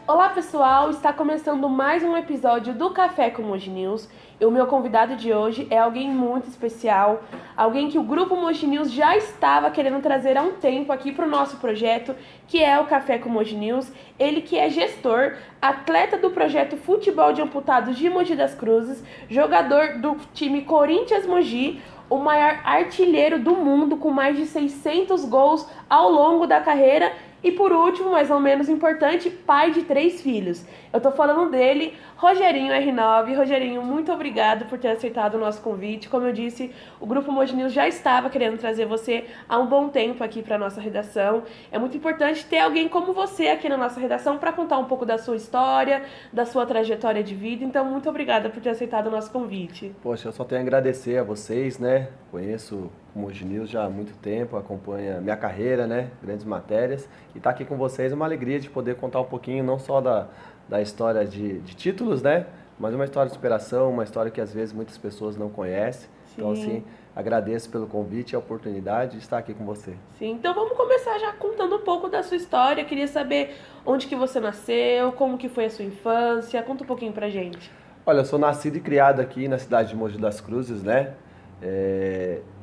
Olá pessoal, está começando mais um episódio do Café com Mogi News e o meu convidado de hoje é alguém muito especial, alguém que o Grupo Mogi News já estava querendo trazer há um tempo aqui para o nosso projeto, que é o Café com Mogi News. Ele que é gestor, atleta do projeto Futebol de Amputados de Mogi das Cruzes, jogador do time Corinthians Mogi, o maior artilheiro do mundo com mais de 600 gols ao longo da carreira. E por último, mas não menos importante, pai de 3 filhos. Eu tô falando dele, Rogerinho R9. Rogerinho, muito obrigado por ter aceitado o nosso convite. Como eu disse, o Grupo Mogi News já estava querendo trazer você há um bom tempo aqui para nossa redação. É muito importante ter alguém como você aqui na nossa redação para contar um pouco da sua história, da sua trajetória de vida. Então, muito obrigada por ter aceitado o nosso convite. Poxa, eu só tenho a agradecer a vocês, né? Conheço o Mogi News já há muito tempo, acompanha minha carreira, né? Grandes matérias. E estar aqui com vocês é uma alegria de poder contar um pouquinho, não só da história de títulos, né? Mas uma história de superação, uma história que às vezes muitas pessoas não conhecem. Então, assim, agradeço pelo convite e a oportunidade de estar aqui com você. Sim, então vamos começar já contando um pouco da sua história. Eu queria saber onde que você nasceu, como que foi a sua infância. Conta um pouquinho pra gente. Olha, eu sou nascido e criado aqui na cidade de Mogi das Cruzes, né?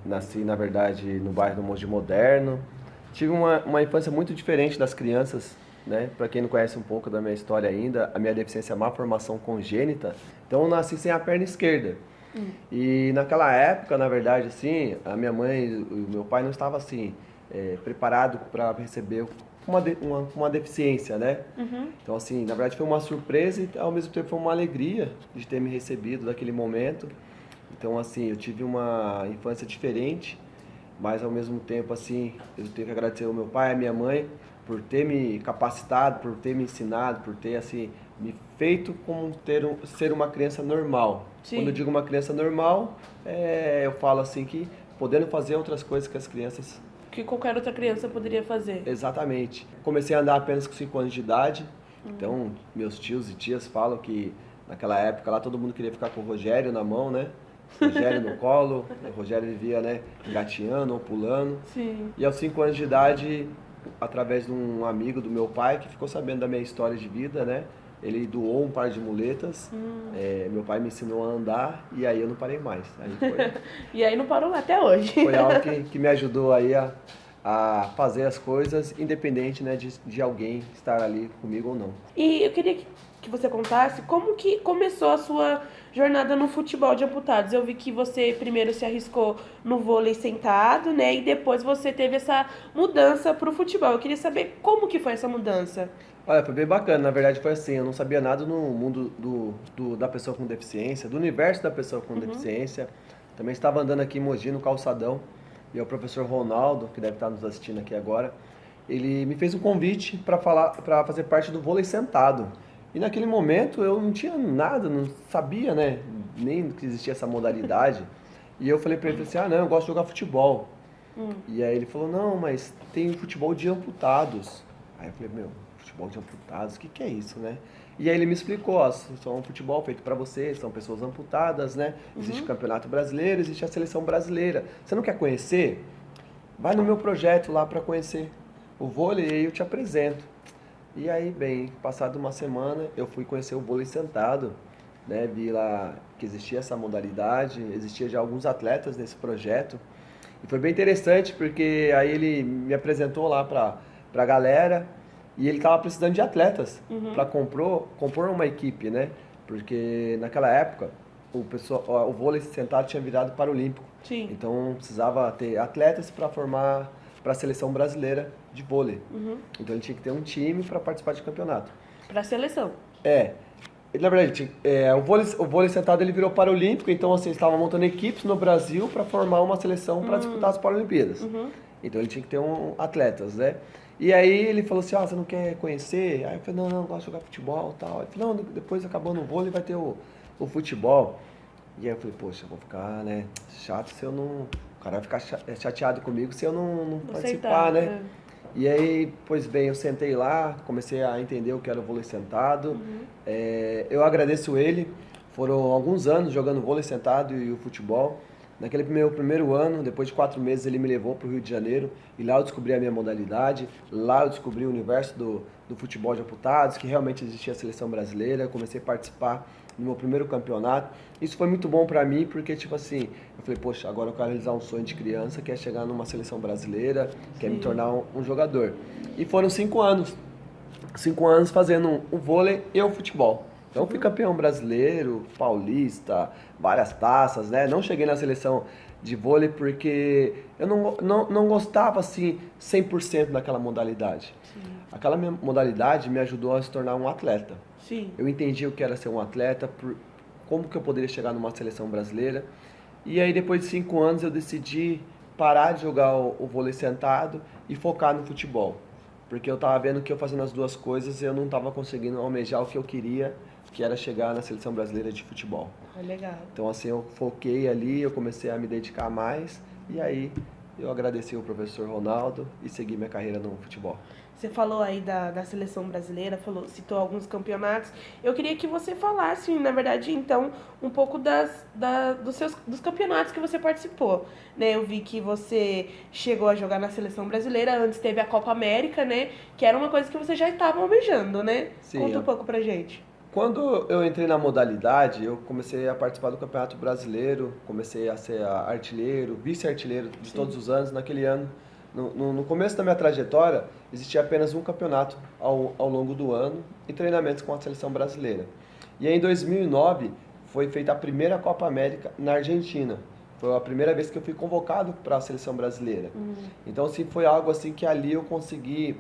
Nasci, na verdade, no bairro do Mogi Moderno. Tive uma infância muito diferente das crianças, né? Para quem não conhece um pouco da minha história ainda, a minha deficiência é má formação congênita. Então, eu nasci sem a perna esquerda. E naquela época, na verdade, assim, a minha mãe e o meu pai não estavam, assim, preparado para receber uma deficiência, né? Então, assim, na verdade foi uma surpresa e ao mesmo tempo foi uma alegria de ter me recebido naquele momento. Então, assim, eu tive uma infância diferente, mas ao mesmo tempo, assim, eu tenho que agradecer ao meu pai e à minha mãe por ter me capacitado, por ter me ensinado, por ter, assim, me feito como ser uma criança normal. Sim. Quando eu digo uma criança normal, eu falo assim que podendo fazer outras coisas que as crianças. Que qualquer outra criança poderia fazer. Exatamente. Comecei a andar apenas com 5 anos de idade. Então, meus tios e tias falam que naquela época lá todo mundo queria ficar com o Rogério na mão, né? Rogério no colo. O Rogério vivia, né, engatinhando ou pulando. Sim. E aos 5 anos de idade, através de um amigo do meu pai que ficou sabendo da minha história de vida, né? Ele doou um par de muletas. Meu pai me ensinou a andar e aí eu não parei mais. Aí E aí não parou até hoje. foi algo que me ajudou aí a fazer as coisas independente, né, de alguém estar ali comigo ou não. E eu queria que você contasse como que começou a sua jornada no futebol de amputados. Eu vi que você primeiro se arriscou no vôlei sentado, né? E depois você teve essa mudança pro futebol. Eu queria saber como que foi essa mudança. Olha, foi bem bacana, na verdade foi assim, eu não sabia nada no mundo da pessoa com deficiência, do universo da pessoa com deficiência. Também estava andando aqui em Mogi, no calçadão, e o professor Ronaldo, que deve estar nos assistindo aqui agora, ele me fez um convite para fazer parte do vôlei sentado. E naquele momento eu não tinha nada, não sabia, né, nem que existia essa modalidade. E eu falei para ele assim: "Ah, não, eu gosto de jogar futebol". E aí ele falou: "Não, mas tem futebol de amputados". Aí eu falei: "Meu, futebol de amputados, o que que é isso, né?". E aí ele me explicou: "Ó, são um futebol feito para você, são pessoas amputadas, né? Existe o Campeonato Brasileiro, existe a Seleção Brasileira. Você não quer conhecer? Vai no meu projeto lá para conhecer o vôlei e aí eu te apresento". E aí, bem, passado uma semana, eu fui conhecer o vôlei sentado, né? Vi lá que existia essa modalidade, existia já alguns atletas nesse projeto. E foi bem interessante porque aí ele me apresentou lá pra galera e ele estava precisando de atletas para compor uma equipe, né? Porque naquela época o vôlei sentado tinha virado paralímpico. Sim. Então precisava ter atletas para formar para a seleção brasileira de vôlei. Então ele tinha que ter um time para participar de campeonato. Pra seleção. É. Na verdade, o vôlei sentado ele virou paralímpico, então assim, eles estavam montando equipes no Brasil para formar uma seleção para disputar as Paralimpíadas. Então ele tinha que ter atletas, né? E aí ele falou assim: "Ah, você não quer conhecer?". Aí eu falei: "Não, eu gosto de jogar futebol e tal". Ele falou: "Não, depois acabou no vôlei vai ter o futebol". E aí eu falei: "Poxa, eu vou ficar, né, chato se eu não... O cara vai ficar chateado comigo se eu não participar, Aceitar, né?". E aí, pois bem, eu sentei lá, comecei a entender o que era o vôlei sentado. Eu agradeço ele, foram alguns anos jogando vôlei sentado e o futebol. Naquele meu primeiro ano, depois de 4 meses, ele me levou para o Rio de Janeiro e lá eu descobri a minha modalidade, lá eu descobri o universo do futebol de amputados, que realmente existia a seleção brasileira, eu comecei a participar no meu primeiro campeonato. Isso foi muito bom para mim, porque tipo assim, eu falei, poxa, agora eu quero realizar um sonho de criança, que é chegar numa seleção brasileira, que é me tornar um jogador. E foram 5 anos, 5 anos fazendo o vôlei e o futebol. Então fui campeão brasileiro, paulista, várias taças, né? Não cheguei na seleção de vôlei porque eu não gostava assim 100% daquela modalidade. Sim. Aquela modalidade me ajudou a se tornar um atleta. Sim. Eu entendi o que era ser um atleta, como que eu poderia chegar numa seleção brasileira. E aí depois de 5 anos eu decidi parar de jogar o vôlei sentado e focar no futebol. Porque eu estava vendo que eu fazendo as duas coisas eu não estava conseguindo almejar o que eu queria, que era chegar na seleção brasileira de futebol. É legal. Então assim, eu foquei ali, eu comecei a me dedicar mais e aí eu agradeci o professor Ronaldo e segui minha carreira no futebol. Você falou aí da seleção brasileira, citou alguns campeonatos. Eu queria que você falasse, na verdade, então, um pouco dos campeonatos que você participou. Né? Eu vi que você chegou a jogar na seleção brasileira, antes teve a Copa América, né? Que era uma coisa que você já estava almejando, né? Sim, Conta um pouco pra gente. Quando eu entrei na modalidade, eu comecei a participar do Campeonato Brasileiro, comecei a ser artilheiro, vice-artilheiro de todos os anos. Naquele ano, no começo da minha trajetória, existia apenas um campeonato ao longo do ano e treinamentos com a seleção brasileira. E aí, em 2009, foi feita a primeira Copa América na Argentina. Foi a primeira vez que eu fui convocado para a seleção brasileira. Então, assim, foi algo assim que ali eu consegui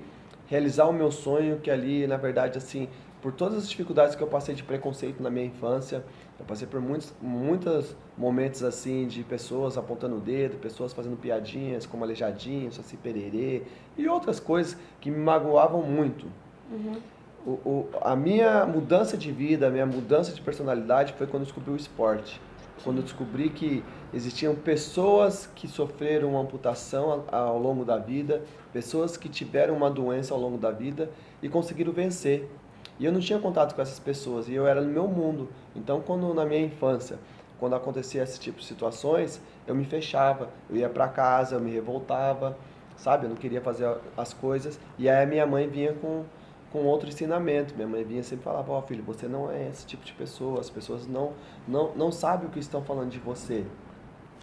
realizar o meu sonho, que ali, na verdade, assim, por todas as dificuldades que eu passei de preconceito na minha infância, eu passei por muitos momentos assim de pessoas apontando o dedo, pessoas fazendo piadinhas como aleijadinho, saci pererê e outras coisas que me magoavam muito. A minha mudança de vida, a minha mudança de personalidade foi quando eu descobri o esporte. Quando eu descobri que existiam pessoas que sofreram uma amputação ao longo da vida, pessoas que tiveram uma doença ao longo da vida e conseguiram vencer. E eu não tinha contato com essas pessoas, e eu era no meu mundo. Então, quando na minha infância, quando acontecia esse tipo de situações, eu me fechava, eu ia para casa, eu me revoltava, sabe? Eu não queria fazer as coisas. E aí a minha mãe vinha com outro ensinamento. Minha mãe vinha sempre falava, ó filho, você não é esse tipo de pessoa, as pessoas não sabem o que estão falando de você.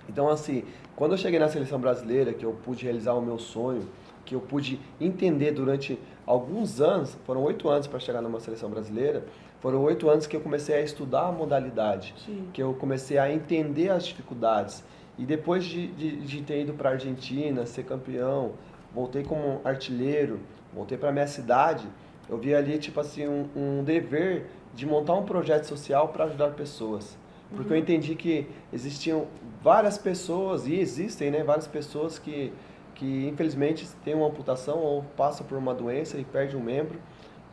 Então, assim, quando eu cheguei na seleção brasileira, que eu pude realizar o meu sonho, que eu pude entender durante alguns anos, foram 8 anos para chegar numa seleção brasileira, foram 8 anos que eu comecei a estudar a modalidade, que eu comecei a entender as dificuldades. E depois de ter ido para a Argentina, ser campeão, voltei como artilheiro, voltei para minha cidade, eu vi ali, tipo assim, um dever de montar um projeto social para ajudar pessoas. Porque eu entendi que existiam várias pessoas, e existem, né, várias pessoas que infelizmente têm uma amputação ou passam por uma doença e perde um membro,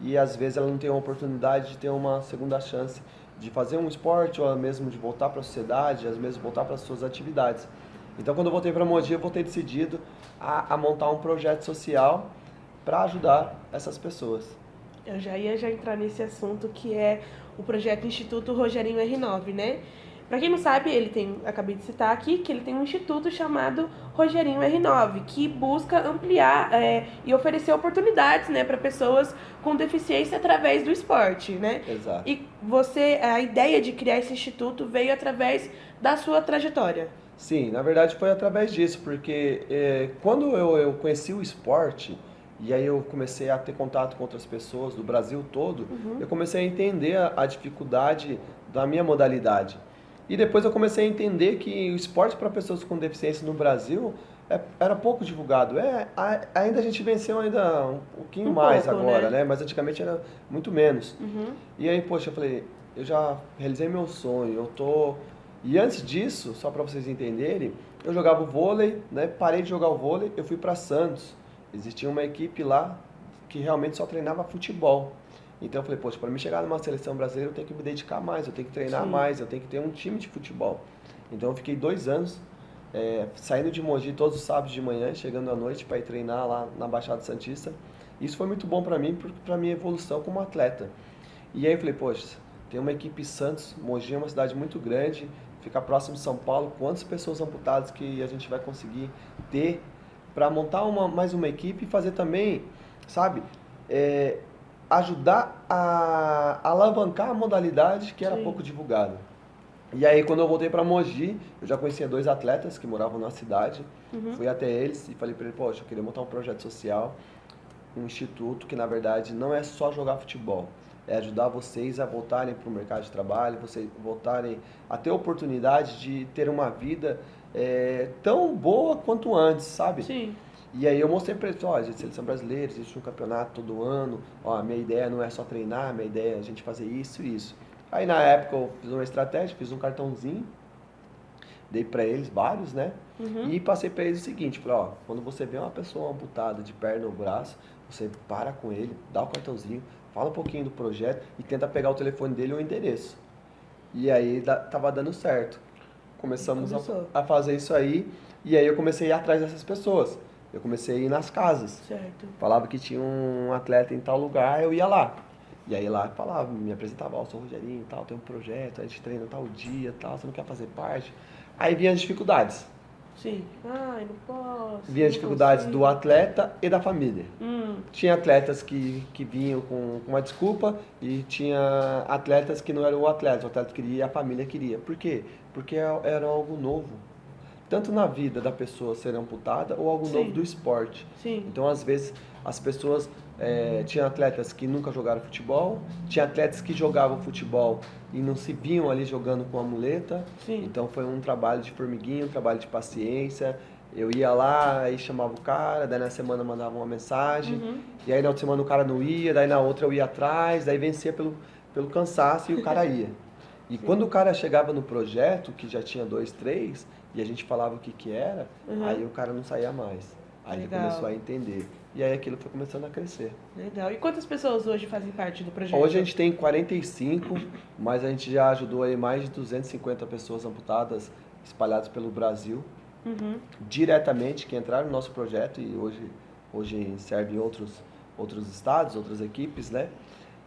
e às vezes ela não tem uma oportunidade de ter uma segunda chance de fazer um esporte, ou mesmo de voltar para a sociedade, às vezes voltar para as suas atividades. Então, quando eu voltei para Mogi, eu voltei decidido a montar um projeto social para ajudar essas pessoas. Eu já ia entrar nesse assunto, que é o projeto Instituto Rogerinho R9, né? Pra quem não sabe, acabei de citar aqui, que ele tem um instituto chamado Rogerinho R9, que busca ampliar e oferecer oportunidades, né, para pessoas com deficiência através do esporte, né? Exato. E a ideia de criar esse instituto veio através da sua trajetória. Sim, na verdade foi através disso, porque quando eu conheci o esporte, e aí eu comecei a ter contato com outras pessoas do Brasil todo, eu comecei a entender a dificuldade da minha modalidade. E depois eu comecei a entender que o esporte para pessoas com deficiência no Brasil era pouco divulgado. Ainda a gente venceu ainda um pouquinho mais pouco, agora, né? Mas antigamente era muito menos. E aí, poxa, eu falei, eu já realizei meu sonho, eu tô... E antes disso, só para vocês entenderem, eu jogava o vôlei, né? Parei de jogar o vôlei, eu fui para Santos. Existia uma equipe lá que realmente só treinava futebol. Então eu falei, poxa, para mim chegar numa seleção brasileira eu tenho que me dedicar mais, eu tenho que treinar mais, eu tenho que ter um time de futebol. Então eu fiquei 2 anos saindo de Mogi todos os sábados de manhã, chegando à noite para ir treinar lá na Baixada Santista. Isso foi muito bom para mim, para minha evolução como atleta. E aí eu falei, poxa, tem uma equipe Santos, Mogi é uma cidade muito grande, ficar próximo de São Paulo, quantas pessoas amputadas que a gente vai conseguir ter para montar mais uma equipe e fazer também, sabe, ajudar a alavancar a modalidade que era Sim. pouco divulgada. E aí, quando eu voltei para Mogi, eu já conhecia 2 atletas que moravam na cidade. Fui até eles e falei para eles, poxa, eu queria montar um projeto social, um instituto que, na verdade, não é só jogar futebol. É ajudar vocês a voltarem para o mercado de trabalho, vocês voltarem a ter oportunidade de ter uma vida tão boa quanto antes, sabe? Sim. E aí eu mostrei para eles, ó, a gente é seleção brasileira, existe um campeonato todo ano, ó, a minha ideia não é só treinar, a minha ideia é a gente fazer isso e isso. Aí na época eu fiz uma estratégia, fiz um cartãozinho, dei para eles vários, né? E passei para eles o seguinte, falei, ó, quando você vê uma pessoa amputada de perna ou braço, você para com ele, dá o cartãozinho, fala um pouquinho do projeto e tenta pegar o telefone dele ou o endereço. E aí tava dando certo. Começamos a fazer isso aí e aí eu comecei a ir atrás dessas pessoas. Eu comecei a ir nas casas. Certo. Falava que tinha um atleta em tal lugar, eu ia lá. E aí lá falava, me apresentava, ó, eu sou o Rogerinho e tal, tem um projeto, a gente treina tal dia tal, você não quer fazer parte? Aí vinha as dificuldades. Sim. Ai, não posso. Vinha as dificuldades do atleta e da família. Hum. Tinha atletas que vinham com uma desculpa e tinha atletas que não eram o atleta queria e a família queria. Por quê? Porque era algo novo. Tanto na vida da pessoa ser amputada ou algo Sim. novo do esporte. Sim. Então, às vezes, as pessoas... tinha atletas que nunca jogaram futebol, tinha atletas que jogavam futebol e não se viam ali jogando com a muleta. Sim. Então, foi um trabalho de formiguinha, um trabalho de paciência. Eu ia lá, aí chamava o cara, daí na semana mandava uma mensagem, e aí na outra semana o cara não ia, daí na outra eu ia atrás, daí vencia pelo cansaço e o cara ia. E quando o cara chegava no projeto, que já tinha 2, 3, e a gente falava o que era, aí o cara não saía mais. Aí ele começou a entender. E aí aquilo foi começando a crescer. Legal. E quantas pessoas hoje fazem parte do projeto? Hoje a gente tem 45, mas a gente já ajudou aí mais de 250 pessoas amputadas espalhadas pelo Brasil. Diretamente, que entraram no nosso projeto e hoje serve em outros estados, outras equipes, né?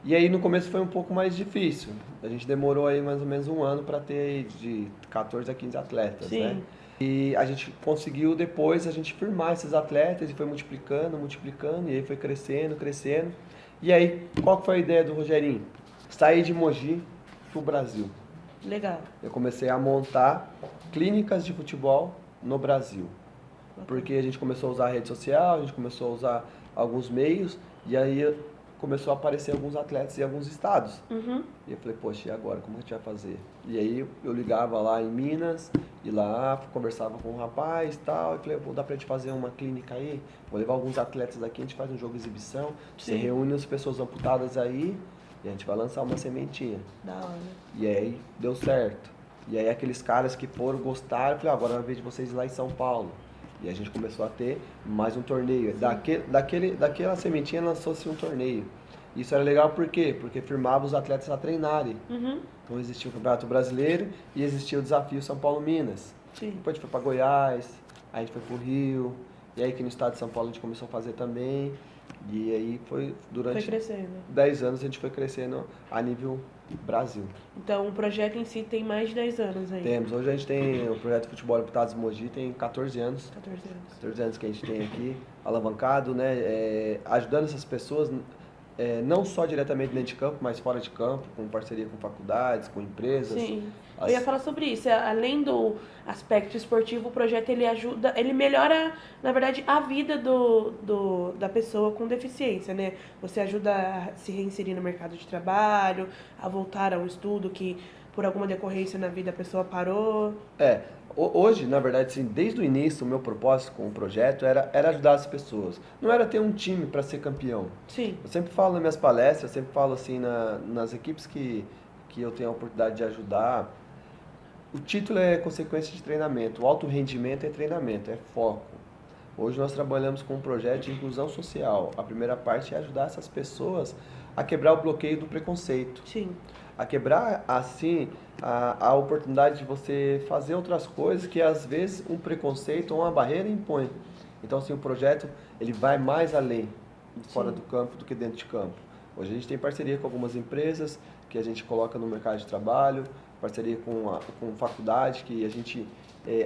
E aí no começo foi um pouco mais difícil. A gente demorou aí mais ou menos um ano para ter aí de 14 a 15 atletas, Sim. né? E a gente conseguiu depois a gente firmar esses atletas e foi multiplicando, e aí foi crescendo. E aí, qual que foi a ideia do Rogerinho? Sair de Mogi pro Brasil. Legal. Eu comecei a montar clínicas de futebol no Brasil. Porque a gente começou a usar a rede social, a gente começou a usar alguns meios, e aí começou a aparecer alguns atletas em alguns estados. E eu falei, poxa, e agora? Como a gente vai fazer? E aí eu ligava lá em Minas, e lá conversava com um rapaz e tal, e falei, vou dar pra gente fazer uma clínica aí, vou levar alguns atletas daqui, a gente faz um jogo de exibição, você reúne as pessoas amputadas aí, e a gente vai lançar uma sementinha. Da hora. E aí deu certo. E aí aqueles caras que foram, gostaram, eu falei, agora é a vez de vocês ir lá em São Paulo. E a gente começou a ter mais um torneio. Daquela sementinha lançou-se um torneio. Isso era legal por quê? Porque firmava os atletas a treinarem. Então existia o Campeonato Brasileiro e existia o Desafio São Paulo-Minas. Sim. Depois a gente foi para Goiás, aí a gente foi para o Rio, e aí aqui no estado de São Paulo a gente começou a fazer também. E aí durante Foi crescendo. 10 anos a gente foi crescendo a nível Brasil. Então o projeto em si tem mais de 10 anos aí. Temos. Hoje a gente tem o projeto Futebol Amputados Mogi, tem 14 anos. 14 anos. 14 anos que a gente tem aqui, alavancado, né? Ajudando essas pessoas, não só diretamente dentro de campo, mas fora de campo, com parceria com faculdades, com empresas. Sim. Eu ia falar sobre isso. Além do aspecto esportivo, o projeto ele ajuda, ele melhora, na verdade, a vida da pessoa com deficiência, né? Você ajuda a se reinserir no mercado de trabalho, a voltar ao estudo que por alguma decorrência na vida a pessoa parou. Hoje, na verdade, assim, desde o início, o meu propósito com o projeto era ajudar as pessoas. Não era ter um time para ser campeão. Sim. Eu sempre falo nas minhas palestras, eu sempre falo assim nas equipes que eu tenho a oportunidade de ajudar. O título é consequência de treinamento, o alto rendimento é treinamento, é foco. Hoje nós trabalhamos com um projeto de inclusão social. A primeira parte é ajudar essas pessoas a quebrar o bloqueio do preconceito. Sim. A quebrar, assim, a oportunidade de você fazer outras coisas que às vezes um preconceito ou uma barreira impõe. Então, assim, o projeto ele vai mais além fora do campo do que dentro de campo. Hoje a gente tem parceria com algumas empresas que a gente coloca no mercado de trabalho, parceria com faculdade, que a gente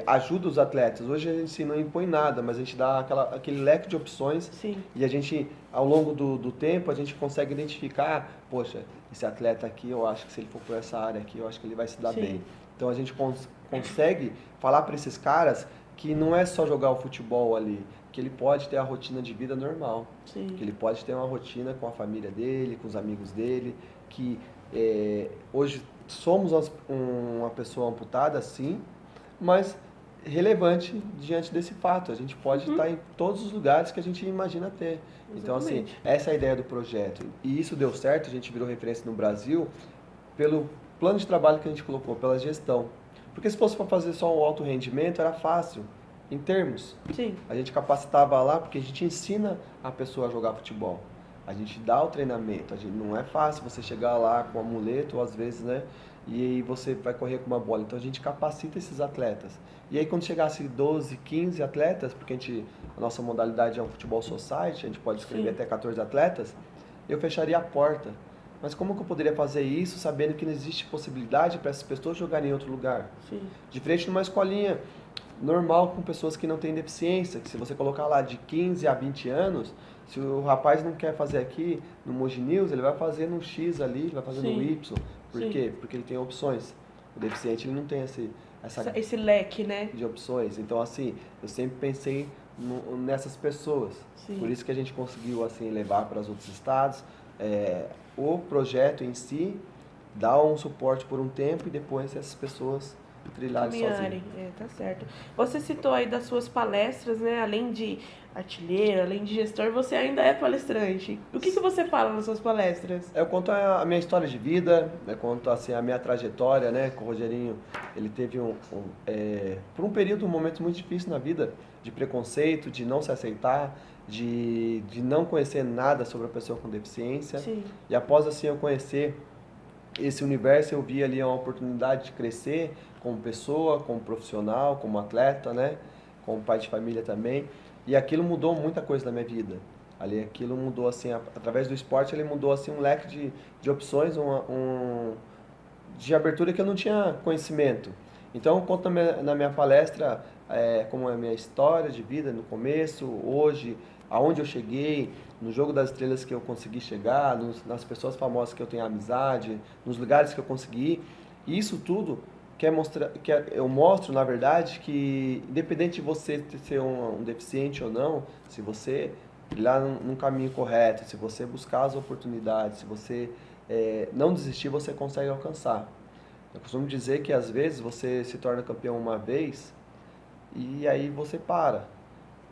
ajuda os atletas. Hoje a gente não impõe nada, mas a gente dá aquele leque de opções. Sim. E a gente, ao longo do tempo, a gente consegue identificar, poxa, esse atleta aqui, eu acho que se ele for por essa área aqui, eu acho que ele vai se dar Sim. bem. Então a gente consegue falar para esses caras que não é só jogar o futebol ali, que ele pode ter a rotina de vida normal, Sim. que ele pode ter uma rotina com a família dele, com os amigos dele, que hoje somos uma pessoa amputada, sim, mas relevante diante desse fato. A gente pode estar em todos os lugares que a gente imagina ter. Então, assim, Exatamente. essa é a ideia do projeto. E isso deu certo, a gente virou referência no Brasil pelo plano de trabalho que a gente colocou, pela gestão. Porque se fosse para fazer só um alto rendimento, era fácil, em termos. Sim. A gente capacitava lá porque a gente ensina a pessoa a jogar futebol. A gente dá o treinamento. Não é fácil você chegar lá com um amuleto, ou às vezes, né? E aí você vai correr com uma bola. Então a gente capacita esses atletas. E aí quando chegasse 12, 15 atletas, porque a nossa modalidade é um futebol society, a gente pode escrever Sim. até 14 atletas, eu fecharia a porta. Mas como que eu poderia fazer isso sabendo que não existe possibilidade para essas pessoas jogarem em outro lugar? Sim. Diferente de uma escolinha normal com pessoas que não têm deficiência, que se você colocar lá de 15 a 20 anos, se o rapaz não quer fazer aqui no Mogi News, ele vai fazer no X ali, ele vai fazer Sim. no Y. Por Sim. quê? Porque ele tem opções. O deficiente ele não tem Esse leque, né? de opções. Então, assim, eu sempre pensei nessas pessoas. Sim. Por isso que a gente conseguiu, assim, levar para os outros estados. O projeto em si dá um suporte por um tempo e depois essas pessoas trilharem sozinhas. Tá certo. Você citou aí das suas palestras, né? Além de artilheiro, além de gestor, você ainda é palestrante. O que você fala nas suas palestras? Eu conto a minha história de vida, eu conto assim, a minha trajetória, né? Com o Rogerinho, ele teve por um período, um momento muito difícil na vida, de preconceito, de não se aceitar, de não conhecer nada sobre a pessoa com deficiência. Sim. E após assim eu conhecer esse universo, eu vi ali uma oportunidade de crescer como pessoa, como profissional, como atleta, né? Como pai de família também. E aquilo mudou muita coisa na minha vida. Ali, aquilo mudou assim, através do esporte, ele mudou assim um leque de opções, de abertura que eu não tinha conhecimento. Então, eu conto na minha palestra como é a minha história de vida no começo, hoje, aonde eu cheguei, no jogo das estrelas que eu consegui chegar, nas pessoas famosas que eu tenho amizade, nos lugares que eu consegui ir. E isso tudo eu mostro, na verdade, que independente de você ser um deficiente ou não, se você ir lá num caminho correto, se você buscar as oportunidades, se você não desistir, você consegue alcançar. Eu costumo dizer que às vezes você se torna campeão uma vez e aí você para.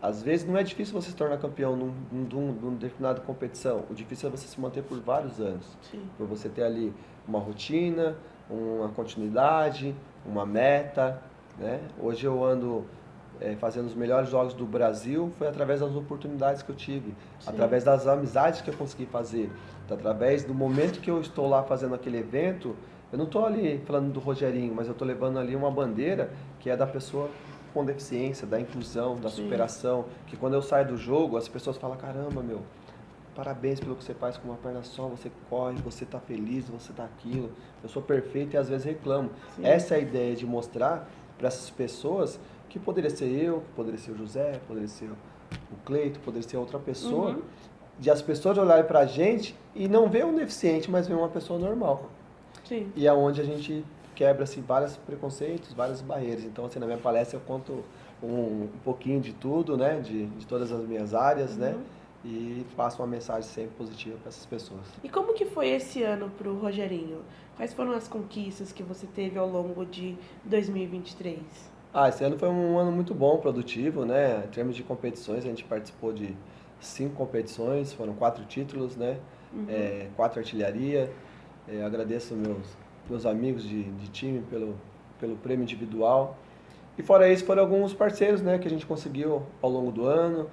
Às vezes não é difícil você se tornar campeão numa determinada competição. O difícil é você se manter por vários anos. Sim. Por você ter ali uma rotina, uma continuidade, uma meta, né? Hoje eu ando fazendo os melhores jogos do Brasil, foi através das oportunidades que eu tive, Sim. através das amizades que eu consegui fazer, através do momento que eu estou lá fazendo aquele evento. Eu não estou ali falando do Rogerinho, mas eu estou levando ali uma bandeira que é da pessoa com deficiência, da inclusão, da Sim. superação, que quando eu saio do jogo, as pessoas falam, caramba, meu, parabéns pelo que você faz com uma perna só, você corre, você está feliz, você está aquilo, eu sou perfeito e às vezes reclamo. Sim. Essa é a ideia de mostrar para essas pessoas que poderia ser eu, que poderia ser o José, poderia ser o Cleito, poderia ser outra pessoa, de as pessoas olharem para a gente e não ver um deficiente, mas ver uma pessoa normal. Sim. E é onde a gente quebra assim, vários preconceitos, várias barreiras. Então, assim, na minha palestra eu conto um pouquinho de tudo, né? De todas as minhas áreas, né? E passo uma mensagem sempre positiva para essas pessoas. E como que foi esse ano pro Rogerinho? Quais foram as conquistas que você teve ao longo de 2023? Esse ano foi um ano muito bom, produtivo, né? Em termos de competições, a gente participou de 5 competições, foram 4 títulos, né? 4 artilharia. Agradeço meus amigos de time pelo prêmio individual. E fora isso, foram alguns parceiros, né, que a gente conseguiu ao longo do ano.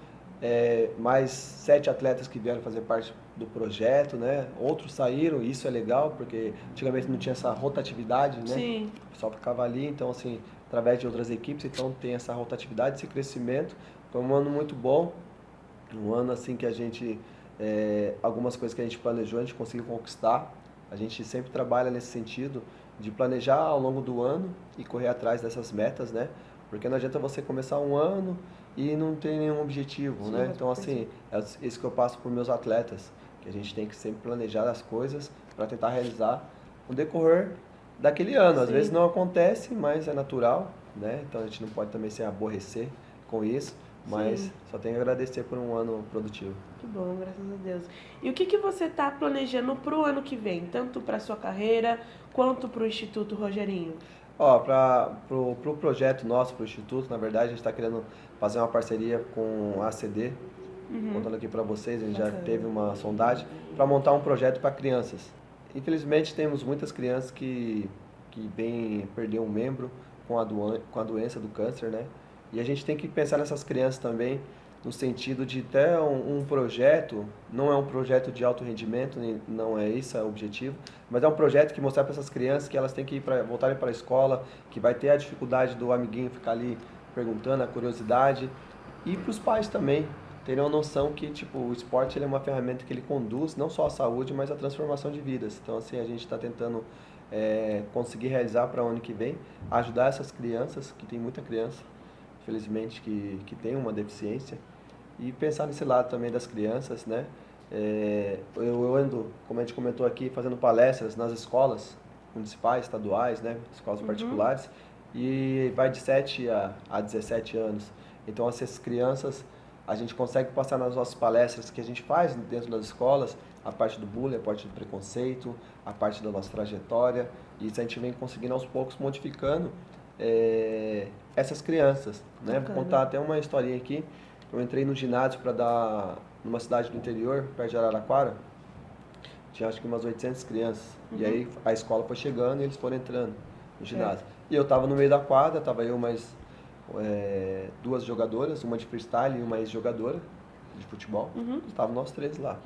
Mais 7 atletas que vieram fazer parte do projeto, né? Outros saíram, e isso é legal, porque antigamente não tinha essa rotatividade, né? Sim. O pessoal ficava ali, então assim, através de outras equipes, então tem essa rotatividade, esse crescimento. Foi um ano muito bom, um ano assim que a gente, algumas coisas que a gente planejou, a gente conseguiu conquistar. A gente sempre trabalha nesse sentido de planejar ao longo do ano e correr atrás dessas metas, né? Porque não adianta você começar um ano e não ter nenhum objetivo, Sim, né? Então, assim, é isso que eu passo para os meus atletas, que a gente tem que sempre planejar as coisas para tentar realizar no decorrer daquele ano. Às Sim. vezes não acontece, mas é natural, né? Então a gente não pode também se aborrecer com isso, mas Sim. só tenho a agradecer por um ano produtivo. Que bom, graças a Deus. E o que que você está planejando para o ano que vem, tanto para sua carreira quanto para o Instituto Rogerinho? Ó, pro projeto nosso, pro Instituto, na verdade, a gente está querendo fazer uma parceria com a ACD, contando aqui para vocês, a gente já Bacana. teve uma sondagem, para montar um projeto para crianças. Infelizmente, temos muitas crianças que vêm perder um membro com a doença do câncer, né? E a gente tem que pensar nessas crianças também, no sentido de ter um projeto, não é um projeto de alto rendimento, não é isso, é o objetivo, mas é um projeto que mostrar para essas crianças que elas têm que ir voltarem para a escola, que vai ter a dificuldade do amiguinho ficar ali perguntando, a curiosidade, e para os pais também terem uma noção que tipo, o esporte ele é uma ferramenta que ele conduz não só à saúde, mas à transformação de vidas. Então assim, a gente está tentando conseguir realizar para o ano que vem, ajudar essas crianças, que tem muita criança, infelizmente, que tem uma deficiência, e pensar nesse lado também das crianças, né? Eu ando, como a gente comentou aqui, fazendo palestras nas escolas municipais, estaduais, né? Escolas particulares, e vai de 7 a 17 anos. Então, essas crianças, a gente consegue passar nas nossas palestras que a gente faz dentro das escolas, a parte do bullying, a parte do preconceito, a parte da nossa trajetória, e isso a gente vem conseguindo aos poucos modificando essas crianças, né? Vou contar até uma historinha aqui. Eu entrei no ginásio para dar numa cidade do interior, perto de Araraquara. Tinha acho que umas 800 crianças. E aí a escola foi chegando e eles foram entrando no ginásio. E eu estava no meio da quadra, estava eu mais duas jogadoras, uma de freestyle e uma ex-jogadora de futebol. Estavam nós três lá.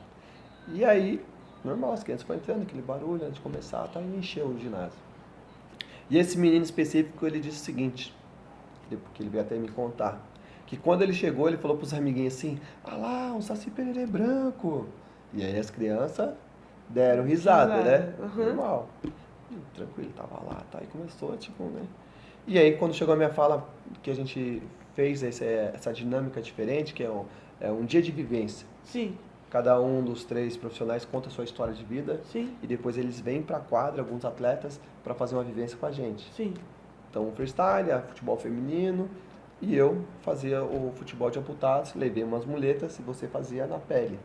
E aí, normal, as crianças foram entrando, aquele barulho antes de começar, tá, e encheu o ginásio. E esse menino específico, ele disse o seguinte, porque ele veio até me contar, que quando ele chegou, ele falou pros amiguinhos assim, ah lá, um Saci Pererê branco. E aí as crianças deram risada, né? Normal. Tranquilo, tava lá, tá? E começou, tipo, né? E aí, quando chegou a minha fala, que a gente fez essa dinâmica diferente, que é um dia de vivência. Sim. Cada um dos três profissionais conta a sua história de vida. Sim. E depois eles vêm para a quadra, alguns atletas, para fazer uma vivência com a gente. Sim. Então, o freestyle, futebol feminino, e eu fazia o futebol de amputados, levei umas muletas e você fazia na pele.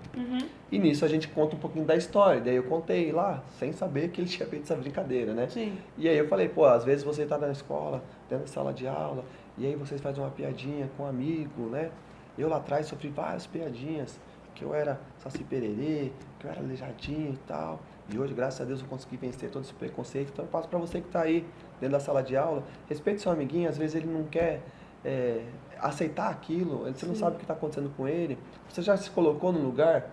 E nisso a gente conta um pouquinho da história. Daí eu contei lá, sem saber que ele tinha feito essa brincadeira, né? Sim. E aí eu falei, pô, às vezes você tá na escola, dentro da sala de aula, e aí vocês fazem uma piadinha com um amigo, né? Eu lá atrás sofri várias piadinhas, que eu era Saci Pererê, que eu era aleijadinho e tal. E hoje, graças a Deus, eu consegui vencer todo esse preconceito. Então eu passo para você que está aí dentro da sala de aula, respeite seu amiguinho, às vezes ele não quer aceitar aquilo, você não sabe o que está acontecendo com ele. Você já se colocou no lugar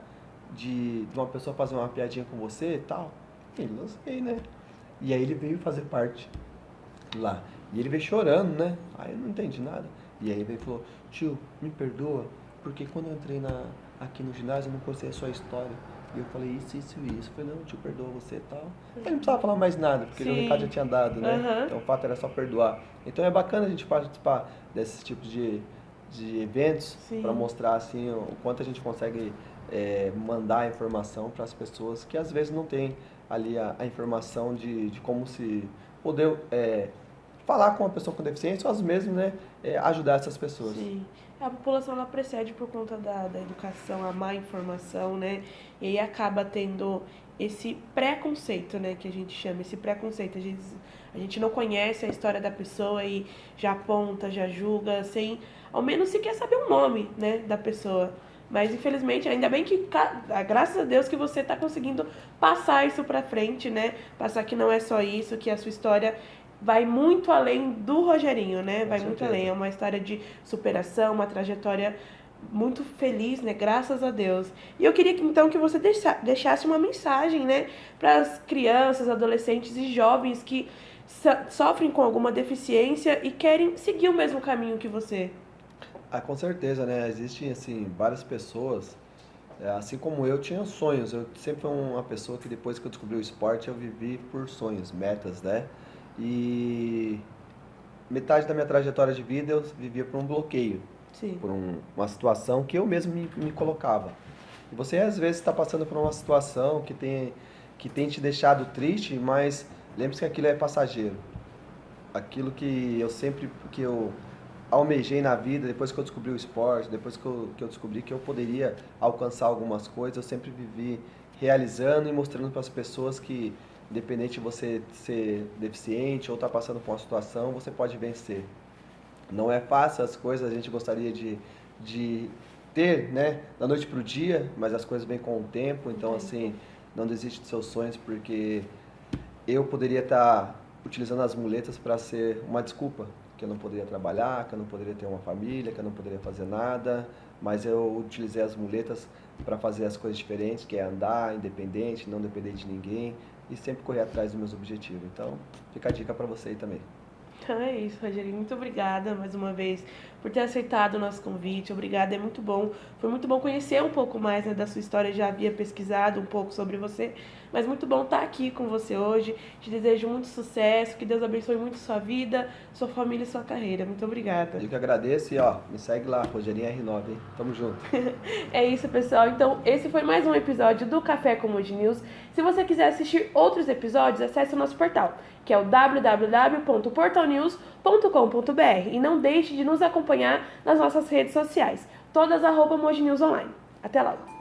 de uma pessoa fazer uma piadinha com você e tal? Ele não sei, né? E aí ele veio fazer parte lá. E ele veio chorando, né? Aí eu não entendi nada. E aí ele veio e falou, tio, me perdoa, porque quando eu entrei aqui no ginásio eu não conhecia a sua história. E eu falei isso, isso e isso. Eu falei, não, tio, perdoa você e tal. Aí não precisava falar mais nada, porque o recado já tinha dado, né? Então o fato era só perdoar. Então é bacana a gente participar desses tipos de eventos para mostrar assim, o quanto a gente consegue mandar a informação para as pessoas que às vezes não tem ali a informação de como se poder falar com uma pessoa com deficiência ou às vezes mesmo, né, ajudar essas pessoas. Sim. A população ela precede por conta da educação, a má informação, né? E aí acaba tendo esse preconceito, né? Que a gente chama, esse preconceito. A gente não conhece a história da pessoa e já aponta, já julga, sem ao menos sequer saber o nome, né, da pessoa. Mas infelizmente, ainda bem que, graças a Deus, que você está conseguindo passar isso pra frente, né? Passar que não é só isso, que a sua história vai muito além do Rogerinho, né? Vai muito além. É uma história de superação, uma trajetória muito feliz, né? Graças a Deus. E eu queria então que você deixasse uma mensagem, né? Para as crianças, adolescentes e jovens que sofrem com alguma deficiência e querem seguir o mesmo caminho que você. Ah, com certeza, né? Existem, assim, várias pessoas, assim como eu, tinha sonhos. Eu sempre fui uma pessoa que depois que eu descobri o esporte, eu vivi por sonhos, metas, né? E metade da minha trajetória de vida eu vivia por um bloqueio, Sim. por uma situação que eu mesmo me colocava. E você às vezes está passando por uma situação que tem te deixado triste, mas lembre-se que aquilo é passageiro. Aquilo que eu almejei na vida, depois que eu descobri o esporte, depois que eu descobri que eu poderia alcançar algumas coisas, eu sempre vivi realizando e mostrando para as pessoas que, independente de você ser deficiente ou estar passando por uma situação, você pode vencer. Não é fácil as coisas, a gente gostaria de ter, né, da noite para o dia, mas as coisas vêm com o tempo, então assim, não desiste dos seus sonhos, porque eu poderia estar utilizando as muletas para ser uma desculpa, que eu não poderia trabalhar, que eu não poderia ter uma família, que eu não poderia fazer nada, mas eu utilizei as muletas para fazer as coisas diferentes, que é andar independente, não depender de ninguém e sempre correr atrás dos meus objetivos. Então, fica a dica para você aí também. Então é isso, Rogerinho. Muito obrigada mais uma vez por ter aceitado o nosso convite. Obrigada, é muito bom. Foi muito bom conhecer um pouco mais, né, da sua história. Já havia pesquisado um pouco sobre você, mas muito bom estar aqui com você hoje. Te desejo muito sucesso, que Deus abençoe muito sua vida, sua família e sua carreira. Muito obrigada. Eu que agradeço e ó, me segue lá, Rogerinho R9, hein? Tamo junto. É isso, pessoal. Então, esse foi mais um episódio do Café com Moji News. Se você quiser assistir outros episódios, acesse o nosso portal, que é o www.portalnews.com.br. E não deixe de nos acompanhar nas nossas redes sociais, todas @Moji News Online. Até logo!